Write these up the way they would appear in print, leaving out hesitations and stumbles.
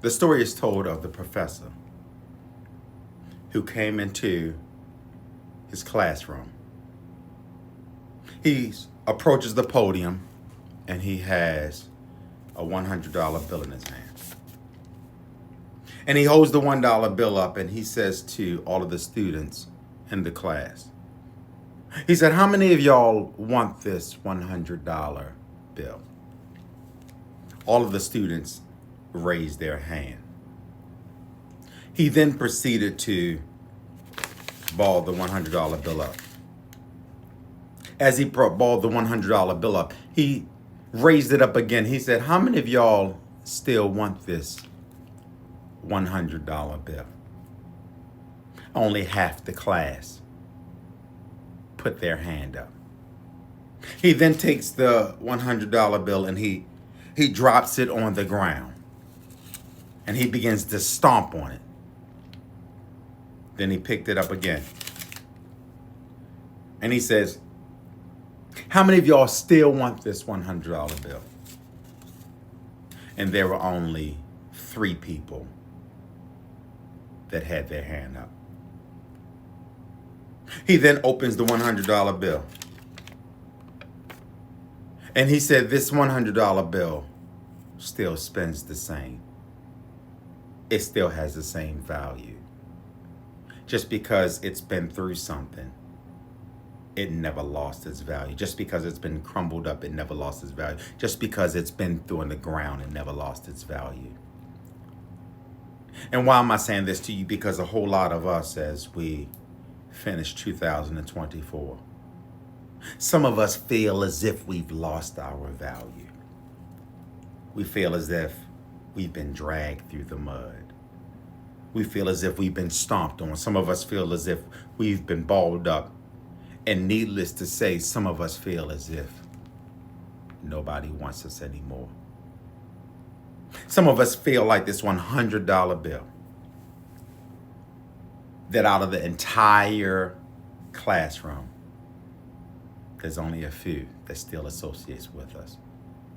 The story is told of the professor who came into his classroom. He approaches the podium and he has a $100 bill in his hand. And he holds the $1 bill up and he says to all of the students in the class, he said, "How many of y'all want this $100 bill?" All of the students raised their hand. He then proceeded to ball the $100 bill up. As he balled the $100 bill up, he raised it up again. He said, "How many of y'all still want this $100 bill?" Only half the class put their hand up. He then takes the $100 bill and he drops it on the ground and he begins to stomp on it. Then he picked it up again. And he says, "How many of y'all still want this $100 bill?" And there were only 3 people that had their hand up. He then opens the $100 bill. And he said, "This $100 bill still spends the same. It still has the same value. Just because it's been through something, it never lost its value. Just because it's been crumbled up, it never lost its value. Just because it's been through on the ground, it never lost its value." And why am I saying this to you? Because a whole lot of us, as we finish 2024, some of us feel as if we've lost our value. We feel as if we've been dragged through the mud. We feel as if we've been stomped on. Some of us feel as if we've been balled up. And needless to say, some of us feel as if nobody wants us anymore. Some of us feel like this $100 bill, that out of the entire classroom, there's only a few that still associates with us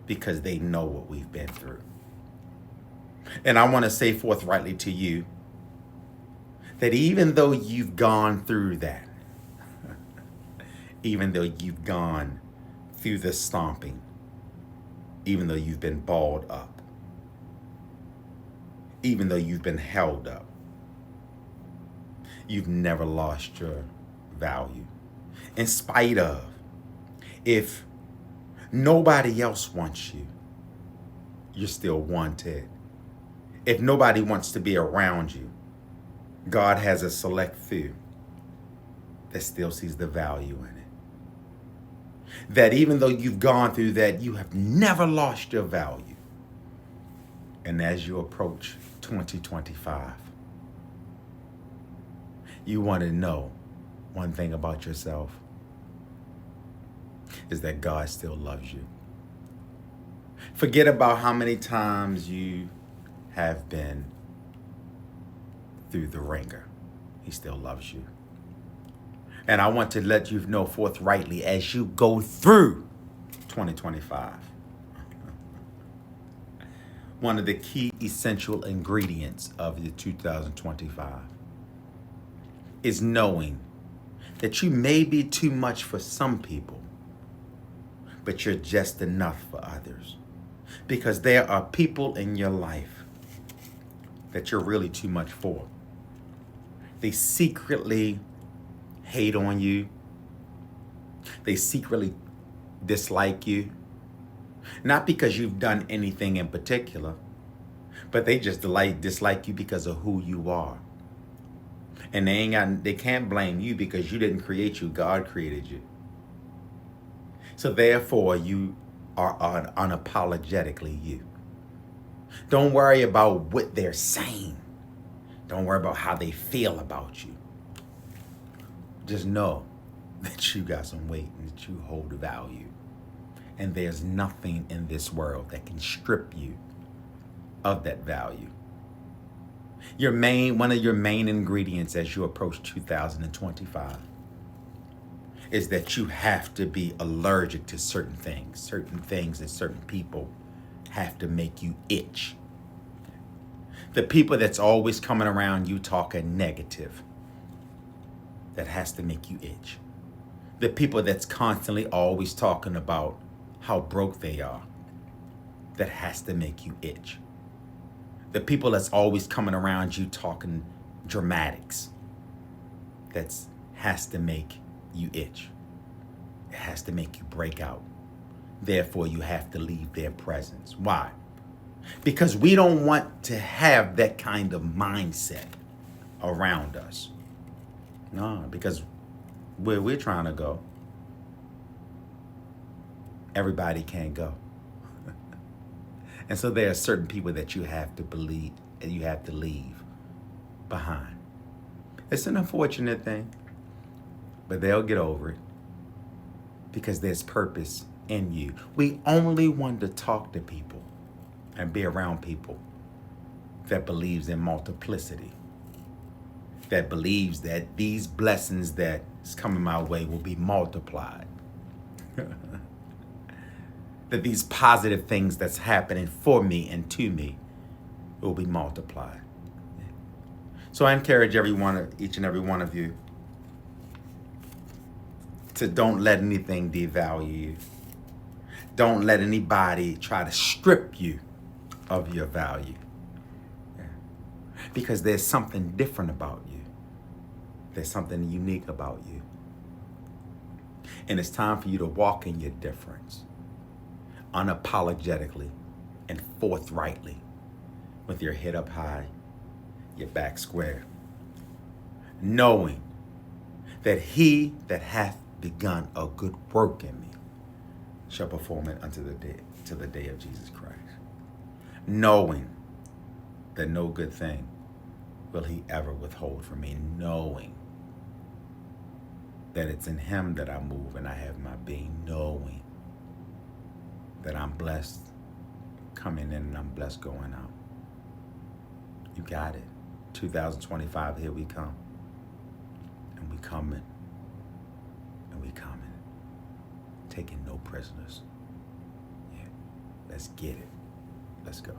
because they know what we've been through. And I want to say forthrightly to you that even though you've gone through that, even though you've gone through the stomping, even though you've been balled up, even though you've been held up, you've never lost your value. In spite of, if nobody else wants you, you're still wanted. If nobody wants to be around you, God has a select few that still sees the value in it. That even though you've gone through that, you have never lost your value. And as you approach 2025, you want to know one thing about yourself, is that God still loves you. Forget about how many times you have been through the ringer. He still loves you. And I want to let you know forthrightly, as you go through 2025, one of the key essential ingredients of the 2025 is knowing that you may be too much for some people, but you're just enough for others. Because there are people in your life that you're really too much for. They secretly hate on you. They secretly dislike you. Not because you've done anything in particular, but they just dislike you because of who you are. And they can't blame you because you didn't create you. God created you. So therefore, you are unapologetically you. Don't worry about what they're saying. Don't worry about how they feel about you. Just know that you got some weight and that you hold value. And there's nothing in this world that can strip you of that value. One of your main ingredients as you approach 2025 is that you have to be allergic to certain things. Certain things and certain people have to make you itch. The people that's always coming around you talking negative, that has to make you itch. The people that's constantly always talking about how broke they are, that has to make you itch. The people that's always coming around you talking dramatics, that has to make you itch. It has to make you break out. Therefore, you have to leave their presence. Why? Because we don't want to have that kind of mindset around us. No, because where we're trying to go, everybody can't go. And so there are certain people that you have to believe and you have to leave behind. It's an unfortunate thing, but they'll get over it because there's purpose in you. We only want to talk to people and be around people that believes in multiplicity, that believes that these blessings that's coming my way will be multiplied. That these positive things that's happening for me and to me will be multiplied. So I encourage each and every one of you to don't let anything devalue you. Don't let anybody try to strip you of your value. Because there's something different about you. There's something unique about you. And it's time for you to walk in your difference, unapologetically and forthrightly, with your head up high, your back square, knowing that he that hath begun a good work in me shall perform it unto the day of Jesus Christ. Knowing that no good thing will he ever withhold from me, knowing that it's in him that I move and I have my being, knowing that I'm blessed coming in and I'm blessed going out. You got it. 2025, here we come. And we coming. And we coming. Taking no prisoners. Yeah. Let's get it. Let's go.